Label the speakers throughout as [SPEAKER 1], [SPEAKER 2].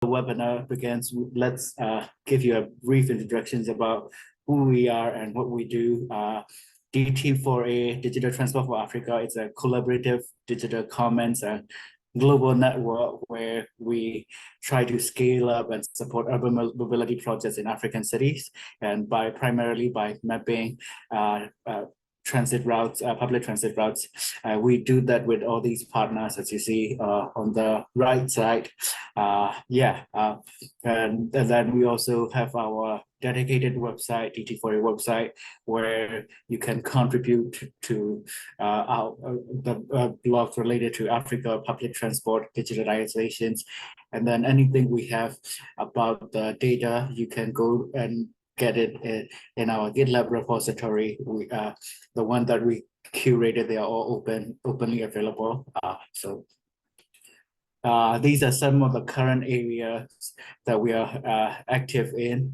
[SPEAKER 1] webinar begins, let's give you a brief introduction about who we are and what we do. DT4A, Digital Transport for Africa, it's a collaborative digital commons and global network where we try to scale up and support urban mobility projects in African cities, and primarily by mapping transit routes, public transit routes. We do that with all these partners, as you see on the right side. And then we also have our dedicated website, DT4A website, where you can contribute to the blog related to Africa public transport digitalizations. And then anything we have about the data, you can go and get it in our GitLab repository. The one that we curated, they are all openly available. These are some of the current areas that we are active in.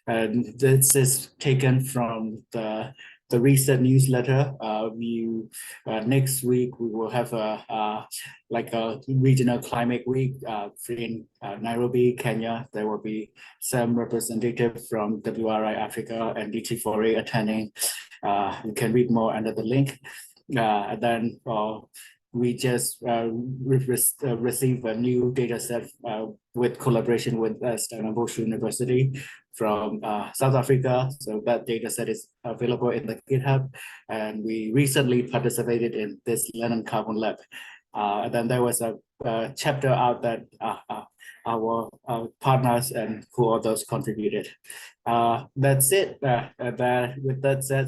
[SPEAKER 1] And this is taken from the recent newsletter. Next week we will have a regional climate week in Nairobi, Kenya. There will be some representative from WRI Africa and DT4A attending. You can read more under the link. And then we just received a new data set with collaboration with Stellenbosch University from South Africa. So that data set is available in the GitHub. And we recently participated in this Lennon Carbon Lab. And then there was a chapter out that our partners and co-authors contributed. That's it. With that said,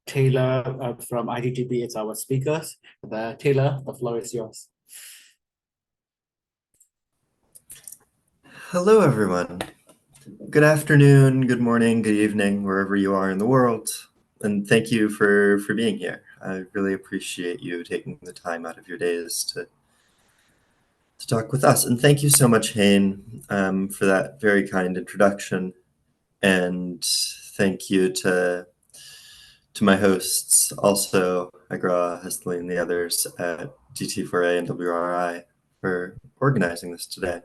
[SPEAKER 1] Taylor from ITDP is our speakers. Taylor, the floor is yours.
[SPEAKER 2] Hello, everyone. Good afternoon, good morning, good evening, wherever you are in the world. And thank you for being here. I really appreciate you taking the time out of your days to talk with us. And thank you so much, Hayne, for that very kind introduction. And thank you to my hosts, also Agra, Hestley, and the others at DT4A and WRI for organizing this today.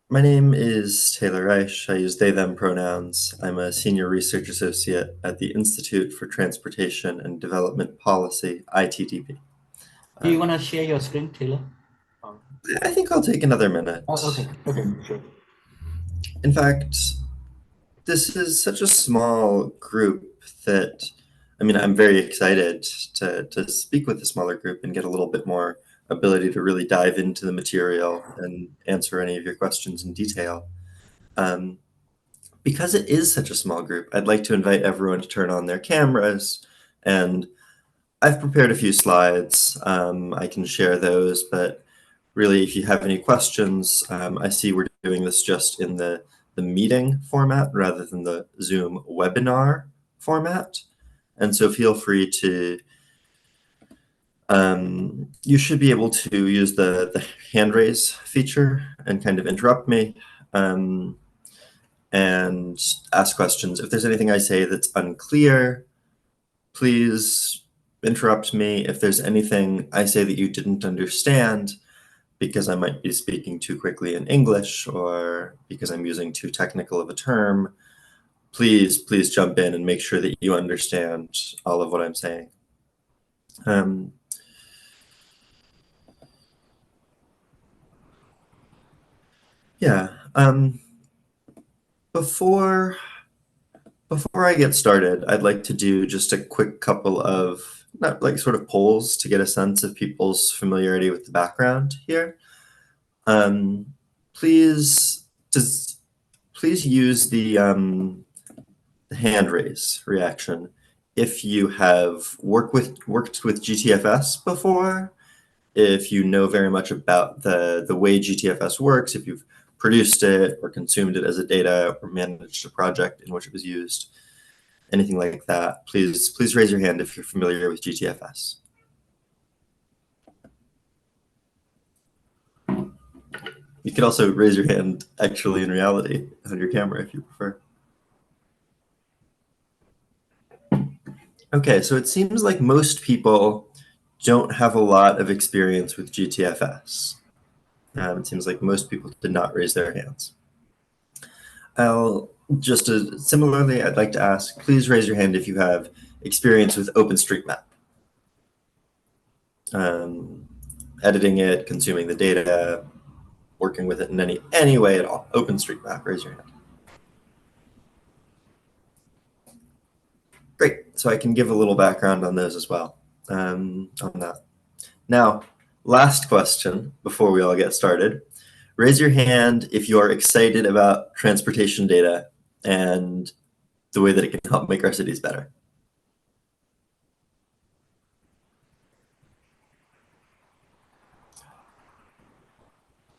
[SPEAKER 2] My name is Taylor Reich. I use they, them pronouns. I'm a senior research associate at the Institute for Transportation and Development Policy, ITDP.
[SPEAKER 1] Do you want to share your screen, Taylor?
[SPEAKER 2] I think I'll take another minute.
[SPEAKER 1] Oh, okay, sure.
[SPEAKER 2] In fact, this is such a small group that, I'm very excited to speak with a smaller group and get a little bit more ability to really dive into the material and answer any of your questions in detail. Because it is such a small group, I'd like to invite everyone to turn on their cameras, and I've prepared a few slides. I can share those, but really, if you have any questions, I see we're doing this just in the meeting format rather than the Zoom webinar format. And so feel free to, you should be able to use the hand raise feature and kind of interrupt me and ask questions. If there's anything I say that's unclear, please interrupt me. If there's anything I say that you didn't understand, because I might be speaking too quickly in English or because I'm using too technical of a term, please jump in and make sure that you understand all of what I'm saying. Before I get started, I'd like to do just a quick couple of sort of polls to get a sense of people's familiarity with the background here. Please use the hand raise reaction if you have worked with GTFS before, if you know very much about the way GTFS works, if you've produced it or consumed it as a data or managed a project in which it was used, anything like that, please raise your hand if you're familiar with GTFS. You could also raise your hand actually in reality on your camera if you prefer. Okay, so it seems like most people don't have a lot of experience with GTFS. It seems like most people did not raise their hands. Similarly, I'd like to ask, please raise your hand if you have experience with OpenStreetMap. Editing it, consuming the data, working with it in any way at all. OpenStreetMap, raise your hand. Great, so I can give a little background on those as well, on that. Now, last question before we all get started. Raise your hand if you are excited about transportation data and the way that it can help make our cities better.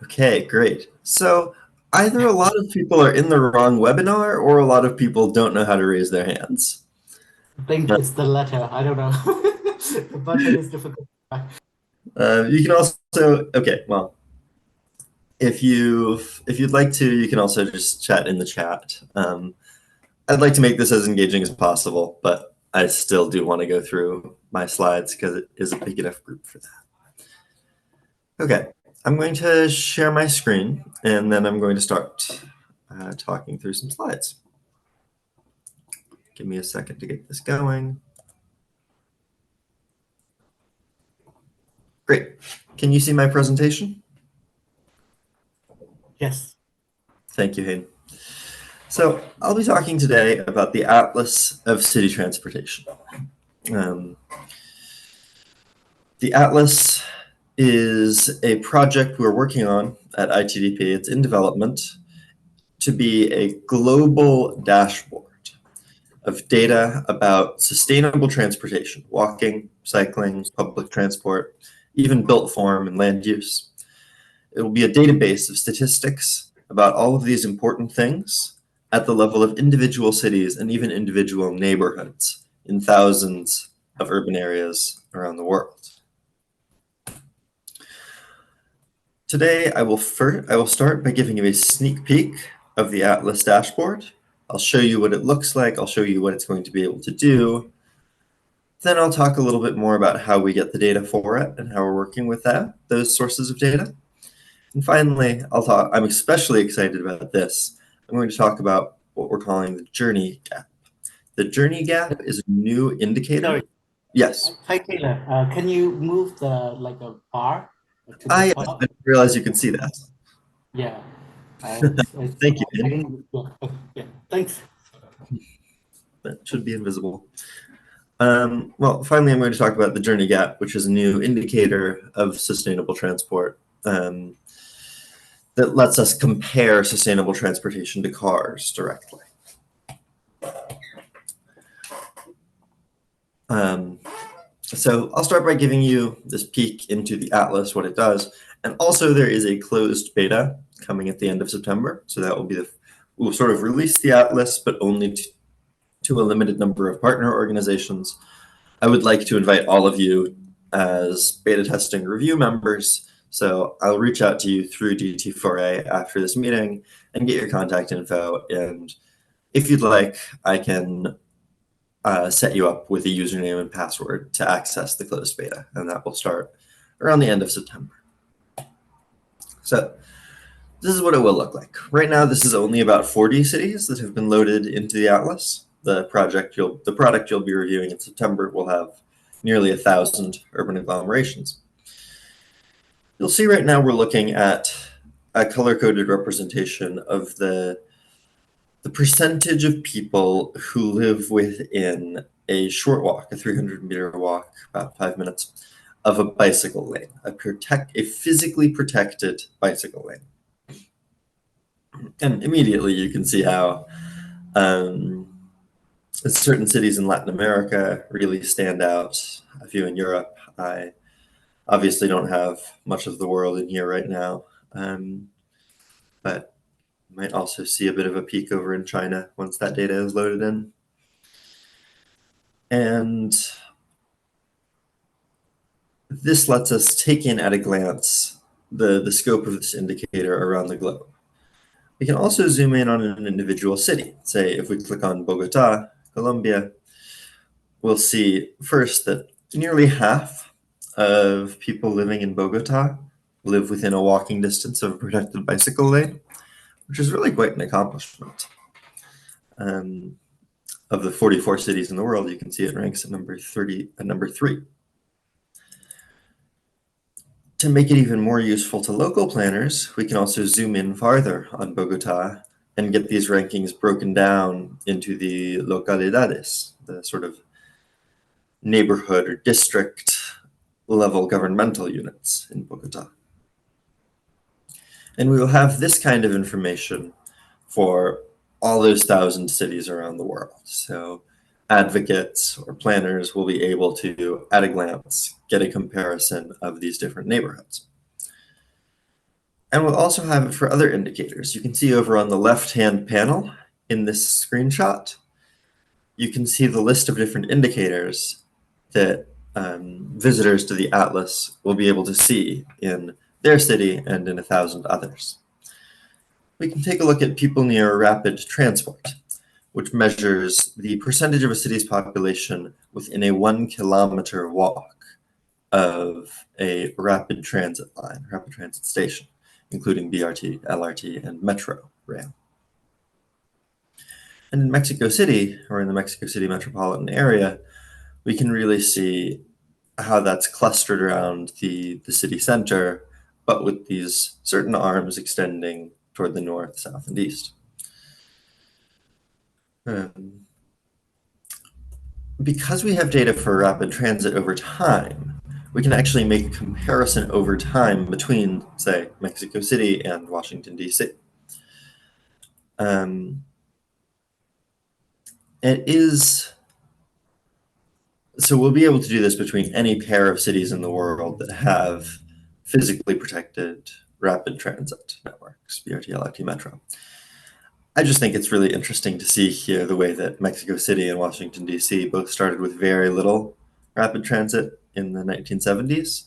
[SPEAKER 2] Okay, great. So either a lot of people are in the wrong webinar or a lot of people don't know how to raise their hands.
[SPEAKER 1] I think it's the latter. I don't know. The button is difficult.
[SPEAKER 2] You can also, okay, well, if you'd like to, you can also just chat in the chat. I'd like to make this as engaging as possible, but I still do want to go through my slides because it is a big enough group for that. Okay, I'm going to share my screen and then I'm going to start talking through some slides. Give me a second to get this going. Great. Can you see my presentation?
[SPEAKER 1] Yes.
[SPEAKER 2] Thank you, Hayden. So I'll be talking today about the Atlas of City Transportation. The Atlas is a project we're working on at ITDP. It's in development to be a global dashboard of data about sustainable transportation, walking, cycling, public transport, even built form and land use. It will be a database of statistics about all of these important things at the level of individual cities and even individual neighborhoods in thousands of urban areas around the world. Today, I will start by giving you a sneak peek of the Atlas dashboard. I'll show you what it looks like. I'll show you what it's going to be able to do. Then I'll talk a little bit more about how we get the data for it and how we're working with those sources of data. And finally, I'm especially excited about this. I'm going to talk about what we're calling the journey gap. The journey gap is a new indicator.
[SPEAKER 1] Sorry.
[SPEAKER 2] Yes.
[SPEAKER 1] Hi, Taylor. Can you move the a bar to the
[SPEAKER 2] I
[SPEAKER 1] top?
[SPEAKER 2] didn't realize you could see that.
[SPEAKER 1] Yeah.
[SPEAKER 2] Thank you.
[SPEAKER 1] Yeah. Thanks.
[SPEAKER 2] That should be invisible. Well, finally, I'm going to talk about the journey gap, which is a new indicator of sustainable transport that lets us compare sustainable transportation to cars directly. So I'll start by giving you this peek into the Atlas, what it does. And also there is a closed beta coming at the end of September. So that will be we'll sort of release the Atlas, but only to a limited number of partner organizations. I would like to invite all of you as beta testing review members. So I'll reach out to you through DT4A after this meeting and get your contact info. And if you'd like, I can set you up with a username and password to access the closed beta. And that will start around the end of September. So this is what it will look like. Right now, this is only about 40 cities that have been loaded into the Atlas. The product you'll be reviewing in September will have nearly 1,000 urban agglomerations. You'll see right now we're looking at a color-coded representation of the percentage of people who live within a short walk, a 300-meter walk, about 5 minutes, of a bicycle lane, a physically protected bicycle lane. And immediately you can see how certain cities in Latin America really stand out. A few in Europe. I obviously don't have much of the world in here right now, but you might also see a bit of a peak over in China once that data is loaded in. And this lets us take in at a glance the scope of this indicator around the globe. We can also zoom in on an individual city. Say if we click on Bogota, Colombia, we'll see first that nearly half of people living in Bogota live within a walking distance of a protected bicycle lane, which is really quite an accomplishment. Of the 44 cities in the world, you can see it ranks at number 3. To make it even more useful to local planners, we can also zoom in farther on Bogota and get these rankings broken down into the localidades, the sort of neighborhood or district level governmental units in Bogota. And we will have this kind of information for all those 1,000 cities around the world. So advocates or planners will be able to, at a glance, get a comparison of these different neighborhoods. And we'll also have it for other indicators. You can see over on the left-hand panel in this screenshot, you can see the list of different indicators that visitors to the atlas will be able to see in their city and in 1,000 others. We can take a look at people near rapid transport, which measures the percentage of a city's population within a 1 kilometer walk of a rapid transit line, rapid transit station, including BRT, LRT, and metro rail. And in Mexico City, or in the Mexico City metropolitan area, we can really see how that's clustered around the city center, but with these certain arms extending toward the north, south, and east. Because we have data for rapid transit over time, we can actually make a comparison over time between, say, Mexico City and Washington, D.C. So we'll be able to do this between any pair of cities in the world that have physically protected rapid transit networks, BRT, LRT, Metro. I just think it's really interesting to see here the way that Mexico City and Washington, D.C. both started with very little rapid transit in the 1970s.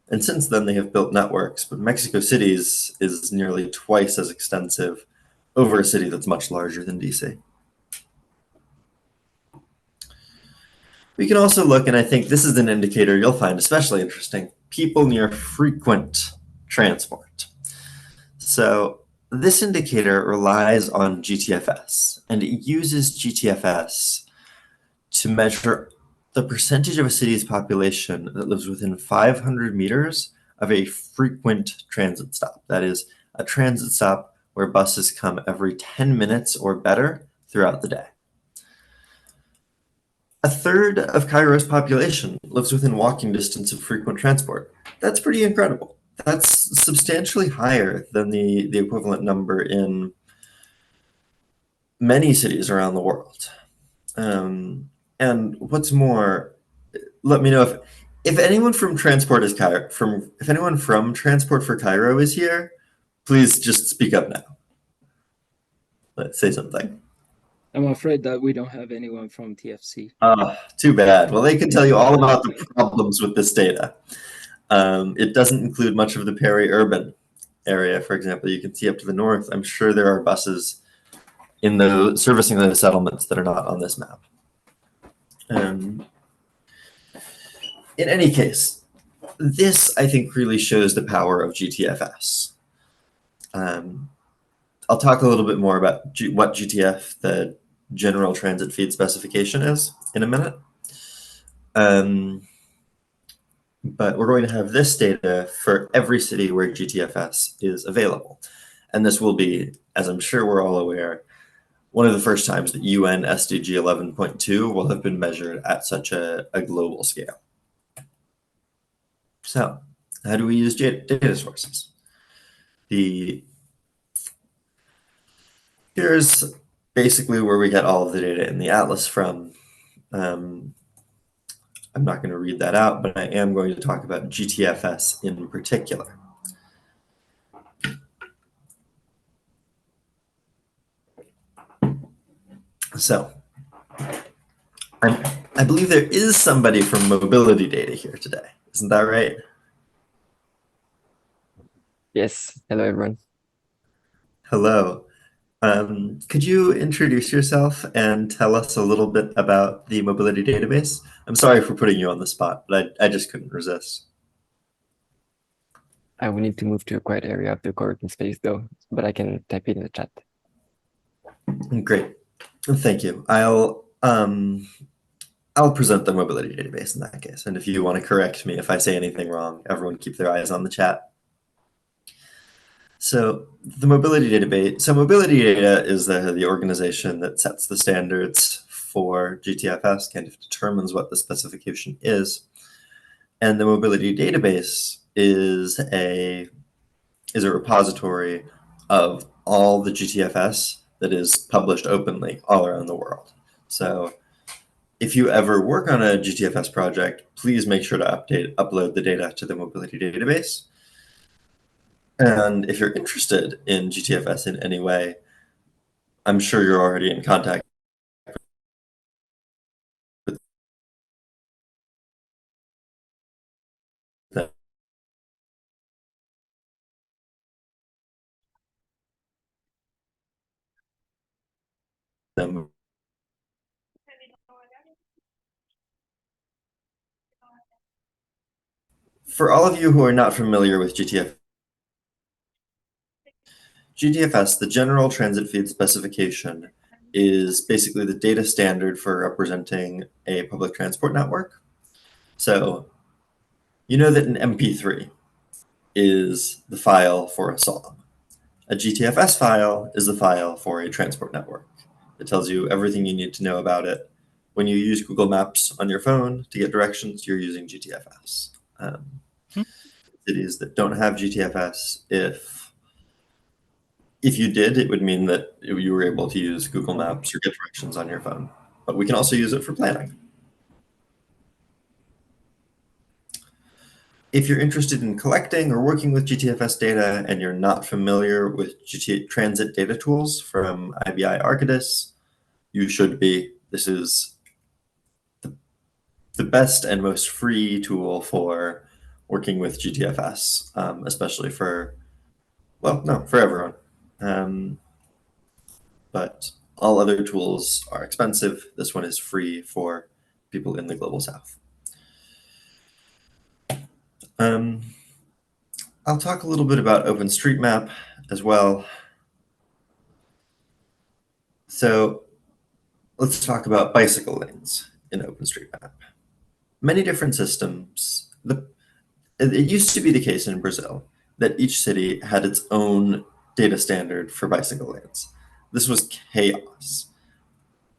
[SPEAKER 2] And since then, they have built networks, but Mexico City is nearly twice as extensive over a city that's much larger than D.C. We can also look, and I think this is an indicator you'll find especially interesting, people near frequent transport. So this indicator relies on GTFS, and it uses GTFS to measure the percentage of a city's population that lives within 500 meters of a frequent transit stop. That is, a transit stop where buses come every 10 minutes or better throughout the day. A third of Cairo's population lives within walking distance of frequent transport. That's pretty incredible. That's substantially higher than the equivalent number in many cities around the world. And what's more, let me know if anyone from Transport for Cairo is here, please just speak up now. Let's say something.
[SPEAKER 3] I'm afraid that we don't have anyone from TFC.
[SPEAKER 2] Too bad. Well, they can tell you all about the problems with this data. It doesn't include much of the peri-urban area, for example. You can see up to the north, I'm sure there are buses in the servicing those settlements that are not on this map. In any case, this, I think, really shows the power of GTFS. I'll talk a little bit more about what GTF, the General Transit Feed Specification, is in a minute. But we're going to have this data for every city where GTFS is available. And this will be, as I'm sure we're all aware, one of the first times that UN SDG 11.2 will have been measured at such a global scale. So, how do we use data sources? Here's basically where we get all of the data in the atlas from. I'm not going to read that out, but I am going to talk about GTFS in particular. So, I believe there is somebody from mobility data here today. Isn't that right?
[SPEAKER 4] Yes. Hello, everyone.
[SPEAKER 2] Hello. Could you introduce yourself and tell us a little bit about the mobility database? I'm sorry for putting you on the spot, but I just couldn't resist.
[SPEAKER 4] I will need to move to a quiet area of the co-working space though, but I can type it in the chat.
[SPEAKER 2] Great, thank you. I'll present the mobility database in that case, and if you want to correct me if I say anything wrong, everyone keep their eyes on the chat. So the mobility database, so mobility data is the organization that sets the standards for GTFS, kind of determines what the specification is. And the mobility database is a repository of all the GTFS that is published openly all around the world. So if you ever work on a GTFS project, please make sure to upload the data to the mobility database. And if you're interested in GTFS in any way, I'm sure you're already in contact with them. For all of you who are not familiar with GTFS, the General Transit Feed Specification, is basically the data standard for representing a public transport network. So you know that an MP3 is the file for a song. A GTFS file is the file for a transport network. It tells you everything you need to know about it. When you use Google Maps on your phone to get directions, you're using GTFS. Cities that don't have GTFS, if you did, it would mean that you were able to use Google Maps or get directions on your phone. But we can also use it for planning. If you're interested in collecting or working with GTFS data and you're not familiar with transit data tools from IBI Arcadis, you should be. This is the best and most free tool for working with GTFS, especially for everyone. But all other tools are expensive. This one is free for people in the Global South. I'll talk a little bit about OpenStreetMap as well. So let's talk about bicycle lanes in OpenStreetMap. Many different systems. It used to be the case in Brazil that each city had its own data standard for bicycle lanes. This was chaos.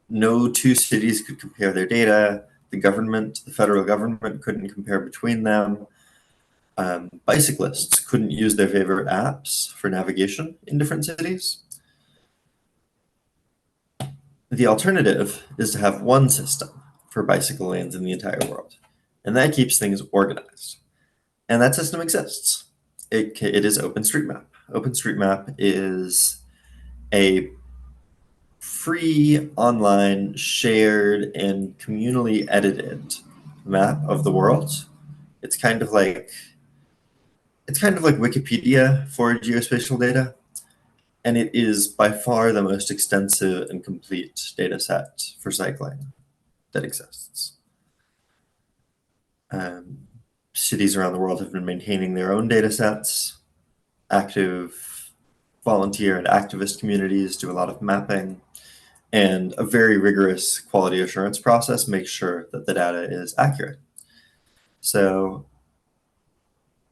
[SPEAKER 2] No two cities could compare their data. The federal government couldn't compare between them. Bicyclists couldn't use their favorite apps for navigation in different cities. The alternative is to have one system for bicycle lanes in the entire world, and that keeps things organized. And that system exists. It is OpenStreetMap. OpenStreetMap is a free, online, shared, and communally edited map of the world. It's kind of like Wikipedia for geospatial data, and it is by far the most extensive and complete data set for cycling that exists. Cities around the world have been maintaining their own data sets. Active volunteer and activist communities do a lot of mapping, and a very rigorous quality assurance process makes sure that the data is accurate. So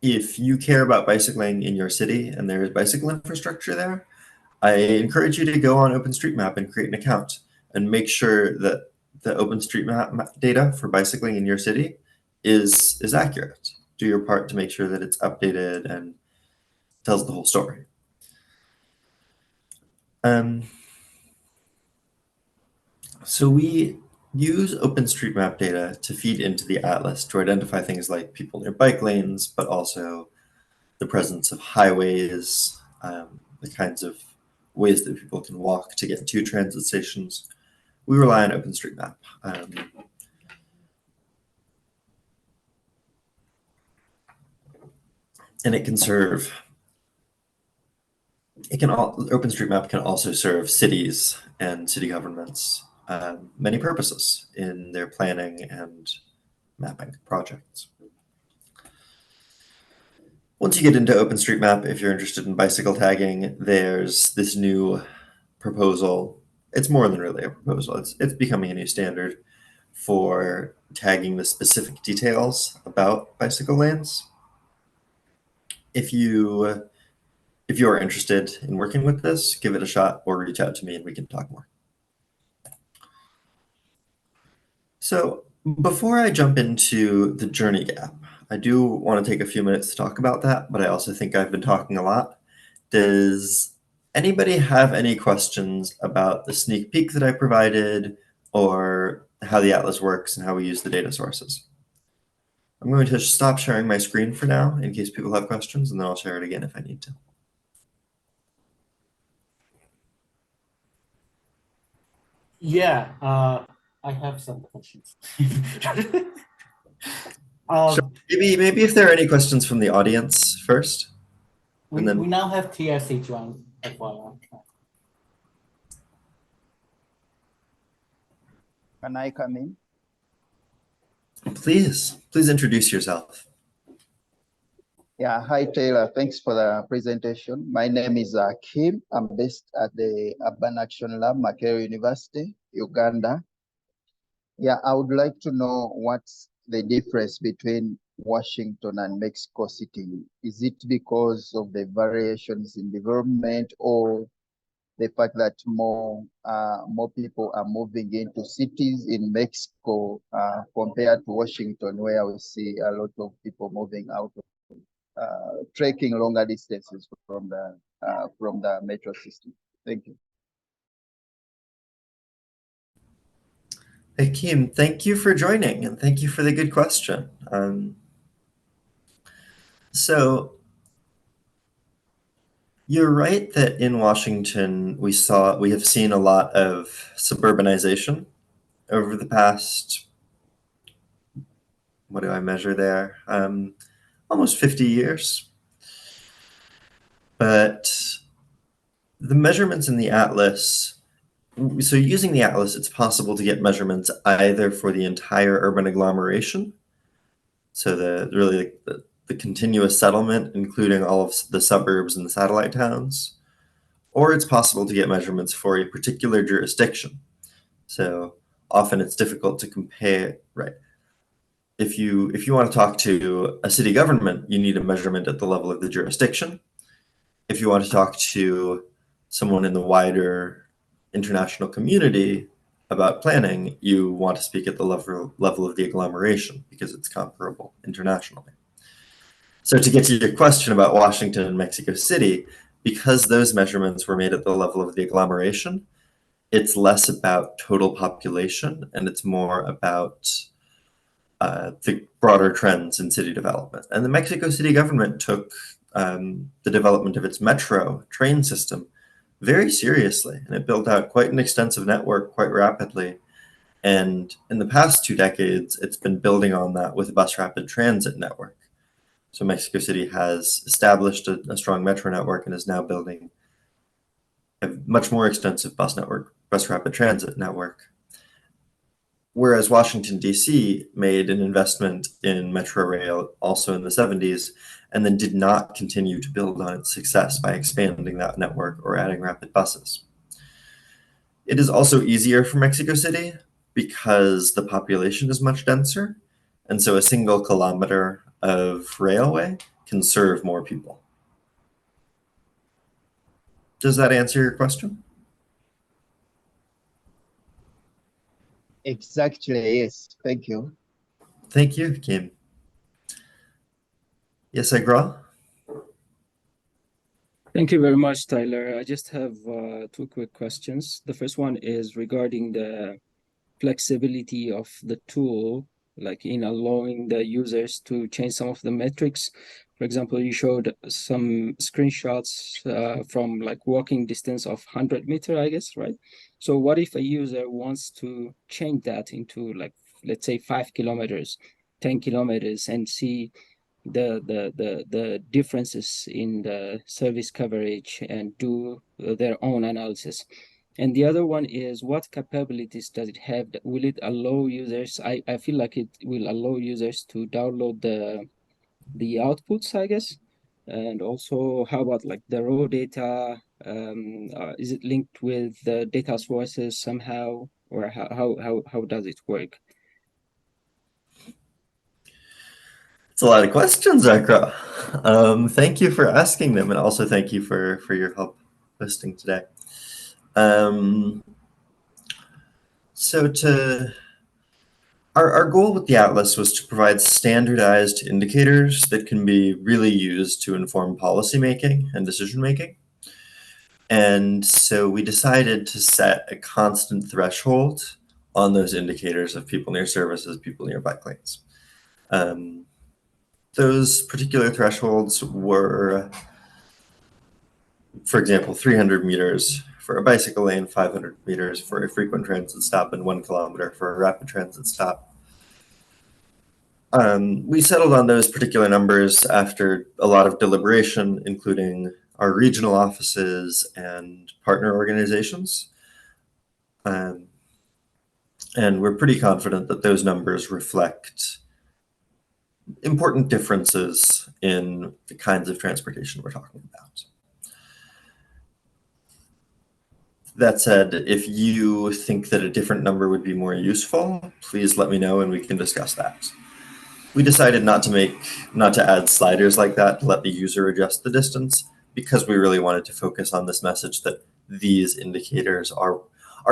[SPEAKER 2] if you care about bicycling in your city and there is bicycle infrastructure there, I encourage you to go on OpenStreetMap and create an account and make sure that the OpenStreetMap data for bicycling in your city is accurate. Do your part to make sure that it's updated and tells the whole story. So we use OpenStreetMap data to feed into the atlas to identify things like people near bike lanes, but also the presence of highways, the kinds of ways that people can walk to get to transit stations. We rely on OpenStreetMap. And it can serve OpenStreetMap can also serve cities and city governments many purposes in their planning and mapping projects. Once you get into OpenStreetMap, if you're interested in bicycle tagging, there's this new proposal. It's more than really a proposal. It's becoming a new standard for tagging the specific details about bicycle lanes. If you are interested in working with this, give it a shot or reach out to me and we can talk more. So before I jump into the journey gap, I do want to take a few minutes to talk about that, but I also think I've been talking a lot. Does anybody have any questions about the sneak peek that I provided or how the atlas works and how we use the data sources? I'm going to stop sharing my screen for now in case people have questions, and then I'll share it again if I need to.
[SPEAKER 1] Yeah, I have some questions.
[SPEAKER 2] So maybe if there are any questions from the audience first.
[SPEAKER 1] We now have TSC joined as well.
[SPEAKER 5] Can I come in?
[SPEAKER 2] Please introduce yourself.
[SPEAKER 5] Yeah, hi Taylor, thanks for the presentation. My name is Kim. I'm based at the Urban Action Lab, Makerere University, Uganda. Yeah, I would like to know what's the difference between Washington and Mexico City. Is it because of the variations in development or the fact that more people are moving into cities in Mexico compared to Washington, where we see a lot of people moving out of trekking longer distances from the metro system? Thank you.
[SPEAKER 2] Hey, Kim, thank you for joining and thank you for the good question. So you're right that in Washington, we have seen a lot of suburbanization over the past, what do I measure there? Almost 50 years. But the measurements in the atlas, so using the atlas, it's possible to get measurements either for the entire urban agglomeration, so the continuous settlement, including all of the suburbs and the satellite towns, or it's possible to get measurements for a particular jurisdiction. So often it's difficult to compare, right? If you want to talk to a city government, you need a measurement at the level of the jurisdiction. If you want to talk to someone in the wider international community about planning, you want to speak at the level of the agglomeration because it's comparable internationally. So to get to your question about Washington and Mexico City, because those measurements were made at the level of the agglomeration, it's less about total population and it's more about the broader trends in city development. And the Mexico City government took the development of its metro train system very seriously, and it built out quite an extensive network quite rapidly. And in the past 2 decades, it's been building on that with a bus rapid transit network. So Mexico City has established a strong metro network and is now building a much more extensive bus rapid transit network. Whereas Washington, D.C. made an investment in Metro Rail also in the 70s, and then did not continue to build on its success by expanding that network or adding rapid buses. It is also easier for Mexico City because the population is much denser, and so a single kilometer of railway can serve more people. Does that answer your question?
[SPEAKER 5] Exactly, yes. Thank you.
[SPEAKER 2] Thank you, Kim. Yes, Agra?
[SPEAKER 3] Thank you very much, Tyler. I just have 2 quick questions. The first one is regarding the flexibility of the tool, like in allowing the users to change some of the metrics. For example, you showed some screenshots from like walking distance of 100 meter, I guess, right? So what if a user wants to change that into like, let's say 5 kilometers, 10 kilometers and see the differences in the service coverage and do their own analysis. And the other one is, what capabilities does it have? Will it allow users? I feel like it will allow users to download the outputs, I guess. And also, how about like the raw data? Is it linked with the data sources somehow, or how does it work?
[SPEAKER 2] It's a lot of questions, Akra. Thank you for asking them, and also thank you for your help hosting today. Our goal with the Atlas was to provide standardized indicators that can be really used to inform policymaking and decision-making. And so we decided to set a constant threshold on those indicators of people near services, people near bike lanes. Those particular thresholds were, for example, 300 meters for a bicycle lane, 500 meters for a frequent transit stop, and 1 kilometer for a rapid transit stop. We settled on those particular numbers after a lot of deliberation, including our regional offices and partner organizations. And we're pretty confident that those numbers reflect important differences in the kinds of transportation we're talking about. That said, if you think that a different number would be more useful, please let me know and we can discuss that. We decided not to add sliders like that to let the user adjust the distance, because we really wanted to focus on this message that these indicators are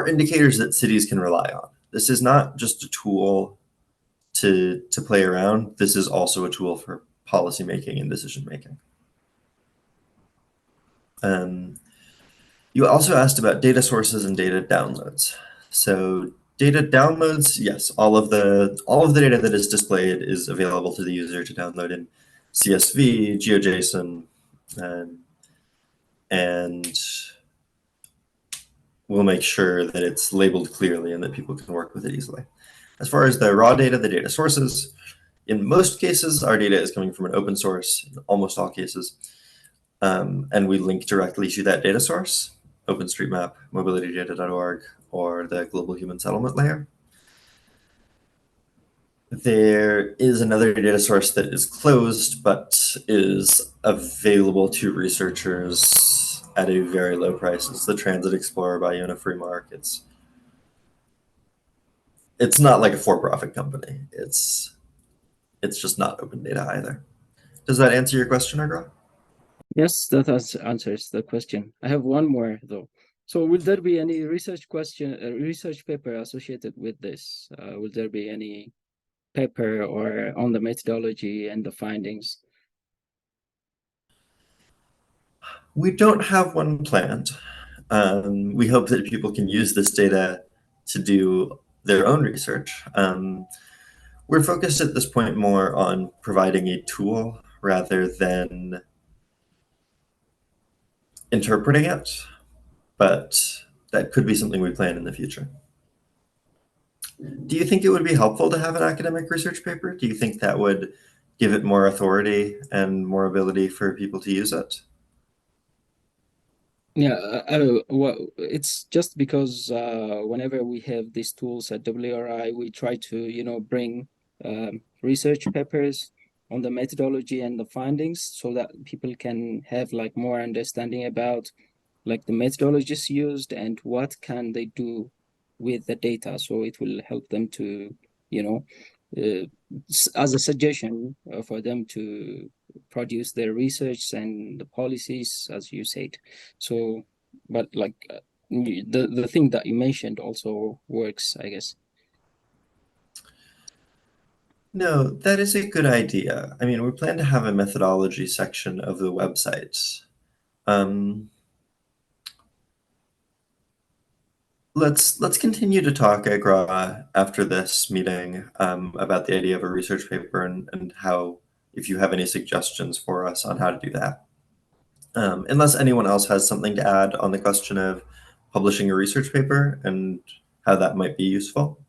[SPEAKER 2] indicators that cities can rely on. This is not just a tool to play around. This is also a tool for policy making and decision making. You also asked about data sources and data downloads. So data downloads, yes, all of the data that is displayed is available to the user to download in CSV, GeoJSON, and we'll make sure that it's labeled clearly and that people can work with it easily. As far as the raw data, the data sources, in most cases, our data is coming from an open source, in almost all cases, and we link directly to that data source, OpenStreetMap, mobilitydata.org, or the Global Human Settlement Layer. There is another data source that is closed, but is available to researchers at a very low price. It's the Transit Explorer by Yona Freemark. It's not like a for-profit company. It's just not open data either. Does that answer your question, Agra?
[SPEAKER 3] Yes, that answers the question. I have one more though. So will there be any research paper associated with this? Will there be any paper or on the methodology and the findings?
[SPEAKER 2] We don't have one planned. We hope that people can use this data to do their own research. We're focused at this point more on providing a tool rather than interpreting it, but that could be something we plan in the future. Do you think it would be helpful to have an academic research paper? Do you think that would give it more authority and more ability for people to use it?
[SPEAKER 3] Yeah, well, it's just because whenever we have these tools at WRI, we try to, bring research papers on the methodology and the findings so that people can have like more understanding about like the methodologies used and what can they do with the data. So it will help them to, as a suggestion for them to produce their research and the policies, as you said. So, but like the thing that you mentioned also works, I guess.
[SPEAKER 2] No, that is a good idea. I mean, we plan to have a methodology section of the website. Let's continue to talk, Agra, after this meeting about the idea of a research paper and how, if you have any suggestions for us on how to do that. Unless anyone else has something to add on the question of publishing a research paper and how that might be useful.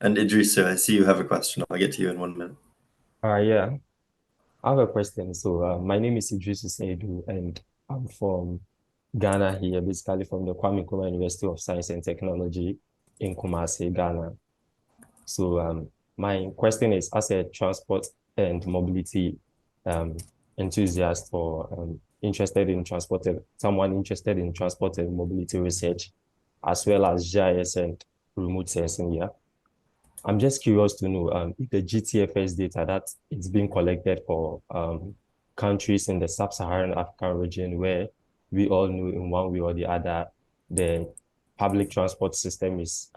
[SPEAKER 2] And Idrissa, I see you have a question. I'll get to you in 1 minute.
[SPEAKER 6] Yeah, I have a question. So, my name is Idris Seidu, and I'm from Ghana here, basically from the Kwame Nkrumah University of Science and Technology in Kumasi, Ghana. So, my question is, as a transport and mobility enthusiast or someone interested in transport and mobility research, as well as GIS and remote sensing, yeah. I'm just curious to know if the GTFS data that is being collected for countries in the sub-Saharan African region, where we all know in one way or the other, the public transport system is,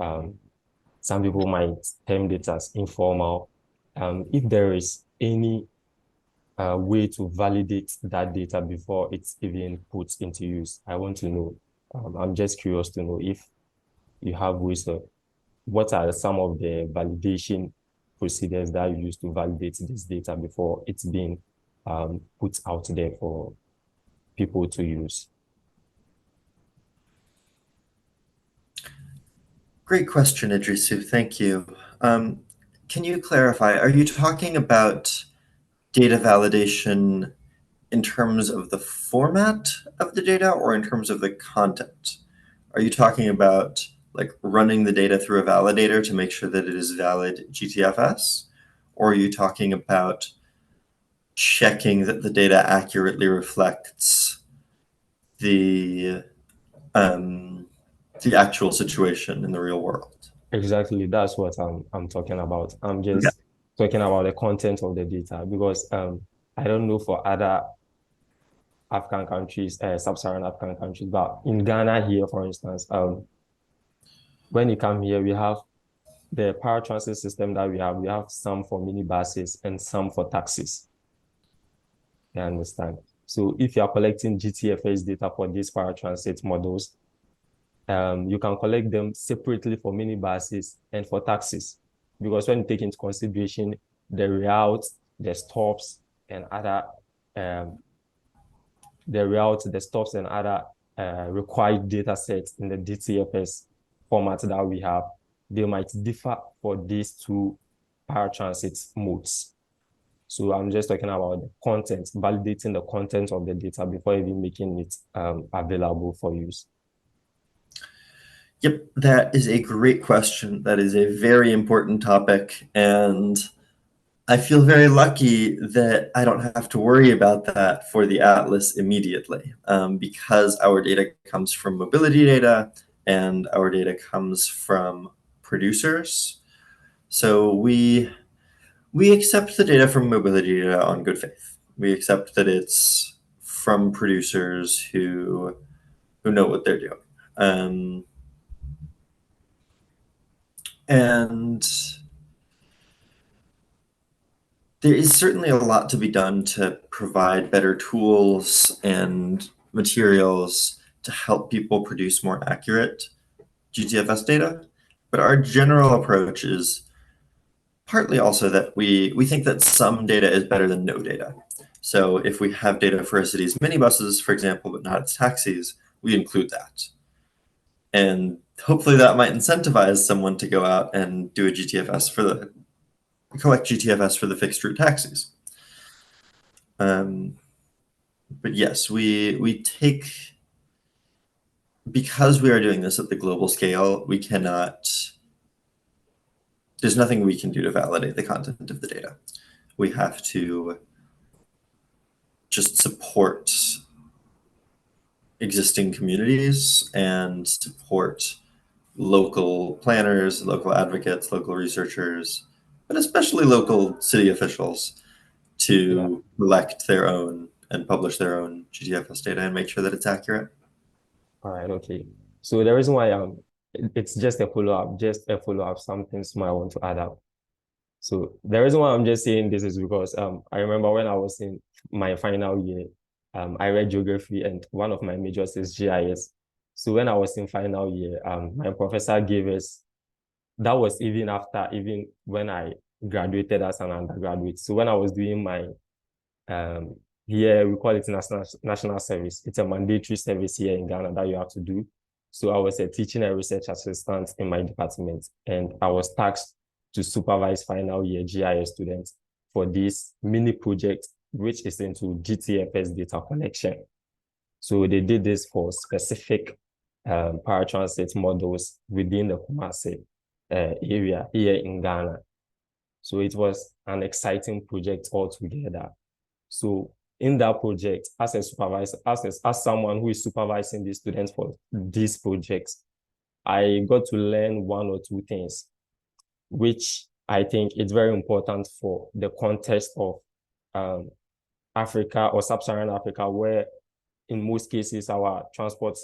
[SPEAKER 6] some people might term it as informal. If there is any way to validate that data before it's even put into use, I want to know. I'm just curious to know if you have ways of what are some of the validation procedures that you use to validate this data before it's being put out there for people to use?
[SPEAKER 2] Great question, Idrisu. Thank you. Can you clarify, are you talking about data validation in terms of the format of the data or in terms of the content? Are you talking about like running the data through a validator to make sure that it is valid GTFS? Or are you talking about checking that the data accurately reflects the actual situation in the real world?
[SPEAKER 6] Exactly, that's what I'm talking about. I'm just talking about the content of the data because I don't know for other African countries, sub-Saharan African countries, but in Ghana here, for instance, when you come here, we have the paratransit system that we have some for minibuses and some for taxis. You understand? So if you are collecting GTFS data for these paratransit models, you can collect them separately for minibuses and for taxis. Because when you take into consideration the routes, the stops, and other required data sets in the DTFS format that we have, they might differ for these two paratransit modes. So I'm just talking about the content, validating the content of the data before even making it available for use.
[SPEAKER 2] Yep, that is a great question. That is a very important topic. And I feel very lucky that I don't have to worry about that for the Atlas immediately, because our data comes from mobility data and our data comes from producers. So we accept the data from mobility data on good faith. We accept that it's from producers who know what they're doing. And there is certainly a lot to be done to provide better tools and materials to help people produce more accurate GTFS data. But our general approach is partly also that we think that some data is better than no data. So if we have data for a city's minibuses, for example, but not its taxis, we include that. And hopefully that might incentivize someone to go out and do a collect GTFS for the fixed route taxis. But yes, we take, because we are doing this at the global scale, we cannot, there's nothing we can do to validate the content of the data. We have to just support existing communities and support local planners, local advocates, local researchers, but especially local city officials to collect their own and publish their own GTFS data and make sure that it's accurate.
[SPEAKER 6] All right, okay. So the reason why it's just a follow-up, something small I want to add up. So the reason why I'm just saying this is because I remember when I was in my final year, I read geography and one of my majors is GIS. So when I was in final year, my professor gave us, that was even when I graduated as an undergraduate. So when I was doing my, here we call it national service. It's a mandatory service here in Ghana that you have to do. So I was a teaching and research assistant in my department, and I was tasked to supervise final year GIS students for this mini project, which is into GTFS data collection. So they did this for specific paratransit models within the Kumasi area here in Ghana. So it was an exciting project altogether. So in that project, as a supervisor, as someone who is supervising the students for these projects, I got to learn one or two things, which I think is very important for the context of Africa or sub-Saharan Africa, where in most cases our transport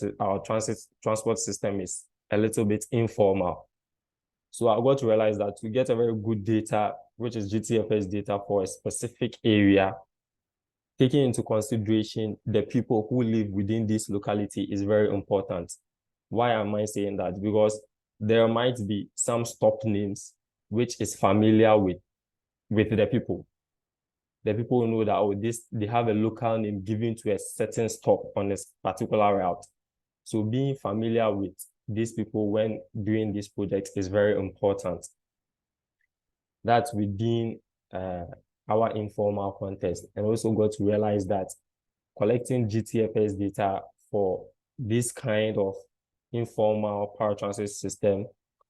[SPEAKER 6] system is a little bit informal. So I got to realize that to get a very good data, which is GTFS data for a specific area, taking into consideration the people who live within this locality is very important. Why am I saying that? Because there might be some stop names which is familiar with the people. The people know that, oh, they have a local name given to a certain stop on a particular route. So being familiar with these people when doing this project is very important. That's within our informal context. And also got to realize that collecting GTFS data for this kind of informal paratransit system,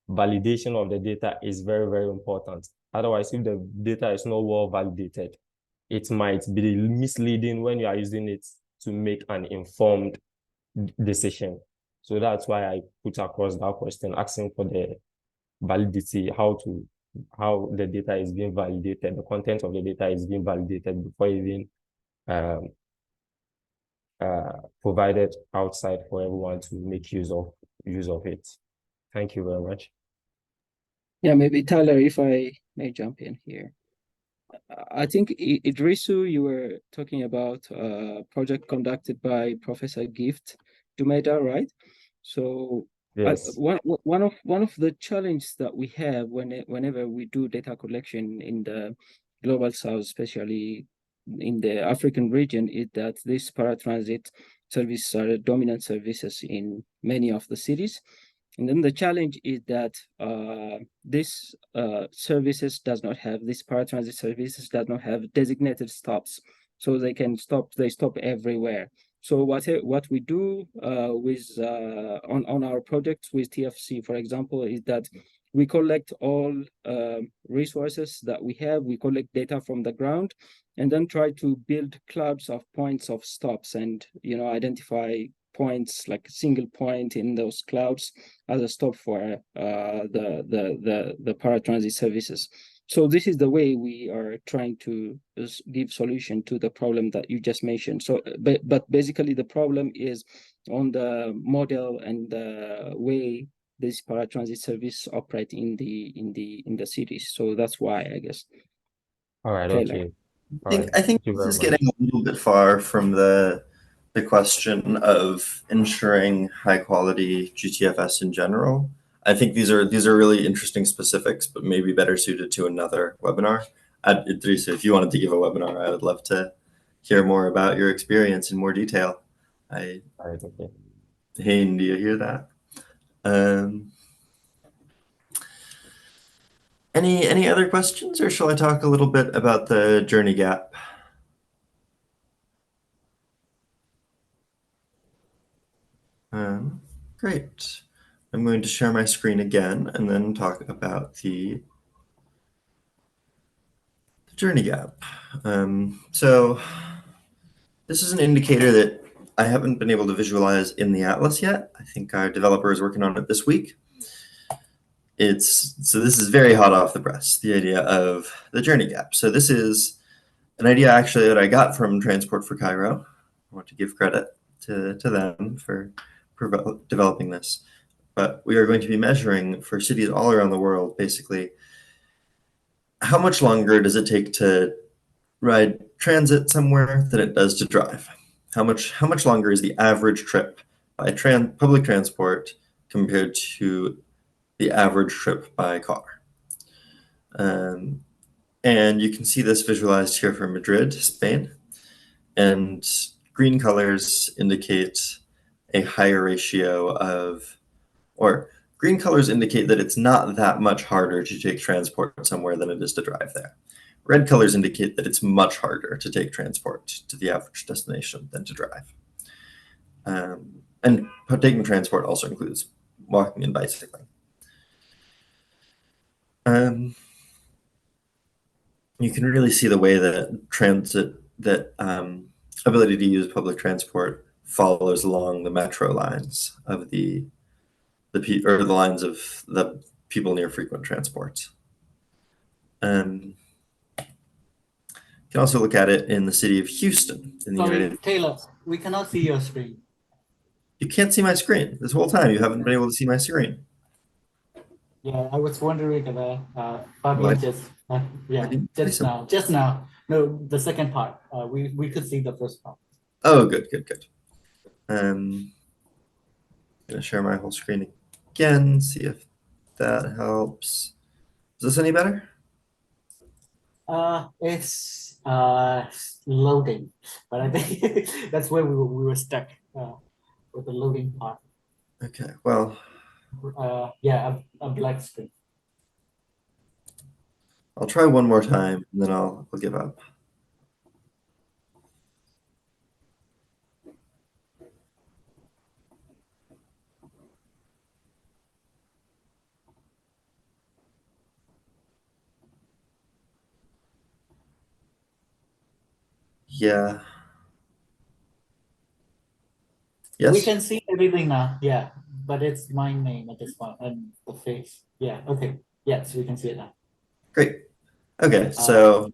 [SPEAKER 6] validation of the data is very, very important. Otherwise, if the data is not well validated, it might be misleading when you are using it to make an informed decision. So that's why I put across that question, asking for the validity, how the data is being validated, the content of the data is being validated before even provided outside for everyone to make use of it. Thank you very much.
[SPEAKER 3] Yeah, maybe Tyler, if I may jump in here. I think Idrisu, you were talking about a project conducted by Professor Gift Dumeda, right? So
[SPEAKER 6] yes.
[SPEAKER 3] One of the challenges that we have whenever we do data collection in the global south, especially in the African region, is that these paratransit services are dominant services in many of the cities. And then the challenge is that this services does not have, this paratransit services does not have designated stops. So they stop everywhere. So what we do with on our projects with TFC, for example, is that we collect all resources that we have, we collect data from the ground, and then try to build clouds of points of stops and, identify points, like a single point in those clouds as a stop for the paratransit services. So this is the way we are trying to give solution to the problem that you just mentioned. So, but basically the problem is on the model and the way this paratransit service operate in the cities. So that's why, I guess.
[SPEAKER 6] All right.
[SPEAKER 3] Taylor.
[SPEAKER 6] Okay.
[SPEAKER 2] I think this is getting a little bit far from the question of ensuring high quality GTFS in general. I think these are really interesting specifics, but maybe better suited to another webinar. Idrissa, if you wanted to give a webinar, I would love to hear more about your experience in more detail.
[SPEAKER 6] All right, okay.
[SPEAKER 2] Hayne, do you hear that? Any other questions, or shall I talk a little bit about the journey gap? Great. I'm going to share my screen again and then talk about the journey gap. So this is an indicator that I haven't been able to visualize in the atlas yet. I think our developer is working on it this week. So this is very hot off the press, the idea of the journey gap. So this is an idea actually that I got from Transport for Cairo. I want to give credit to them for developing this. But we are going to be measuring for cities all around the world, basically, how much longer does it take to ride transit somewhere than it does to drive? How much longer is the average trip by public transport compared to the average trip by car? And you can see this visualized here for Madrid, Spain. And green colors indicate a higher ratio of, or green colors indicate that it's not that much harder to take transport somewhere than it is to drive there. red colors indicate that it's much harder to take transport to the average destination than to drive. And taking transport also includes walking and bicycling. You can really see the way that ability to use public transport follows along the metro lines of the lines of the people near frequent transport. You can also look at it in the city of Houston in the United.
[SPEAKER 1] Taylor, we cannot see your screen.
[SPEAKER 2] You can't see my screen this whole time. You haven't been able to see my screen.
[SPEAKER 1] Yeah, I was wondering about
[SPEAKER 2] What?
[SPEAKER 1] just now. No, the second part. We could see the first part.
[SPEAKER 2] Oh, good. Gonna share my whole screen again, see if that helps. Is this any better?
[SPEAKER 1] It's loading, but I think that's where we were stuck with the loading part.
[SPEAKER 2] Okay, well,
[SPEAKER 1] Yeah, a black screen.
[SPEAKER 2] I'll try one more time and then I'll give up. Yeah. Yes.
[SPEAKER 1] We can see everything now. Yeah, but it's my name at this point and the face. Yeah. Okay. Yes, we can see it now.
[SPEAKER 2] Great. Okay, so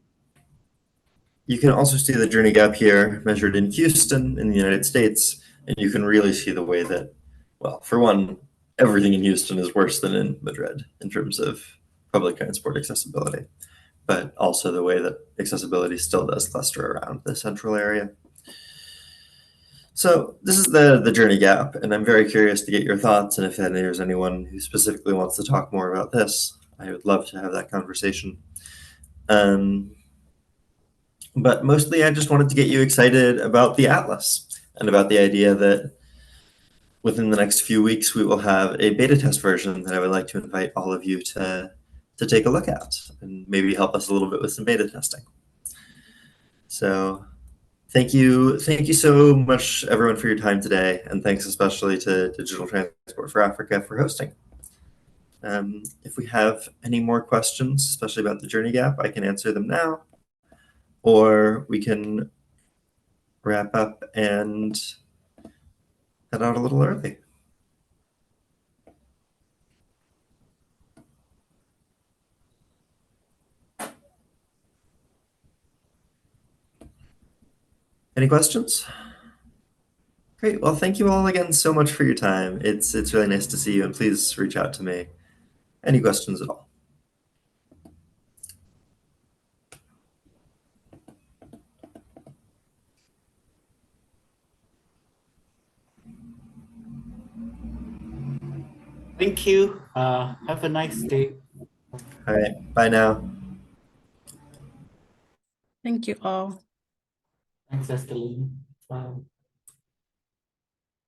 [SPEAKER 2] you can also see the journey gap here measured in Houston in the United States, and you can really see the way that, well, for one, everything in Houston is worse than in Madrid in terms of public transport accessibility, but also the way that accessibility still does cluster around the central area. So this is the journey gap, and I'm very curious to get your thoughts, and if there's anyone who specifically wants to talk more about this, I would love to have that conversation. But mostly I just wanted to get you excited about the Atlas and about the idea that within the next few weeks, we will have a beta test version that I would like to invite all of you to take a look at and maybe help us a little bit with some beta testing. So thank you so much, everyone, for your time today. And thanks especially to Digital Transport for Africa for hosting. If we have any more questions, especially about the journey gap, I can answer them now, or we can wrap up and head out a little early. Any questions? Great. Well, thank you all again so much for your time. It's really nice to see you, and please reach out to me. Any questions at all?
[SPEAKER 1] Thank you. Have a nice day.
[SPEAKER 2] All right. Bye now.
[SPEAKER 7] Thank you all.
[SPEAKER 1] Thanks, Esteline. Bye.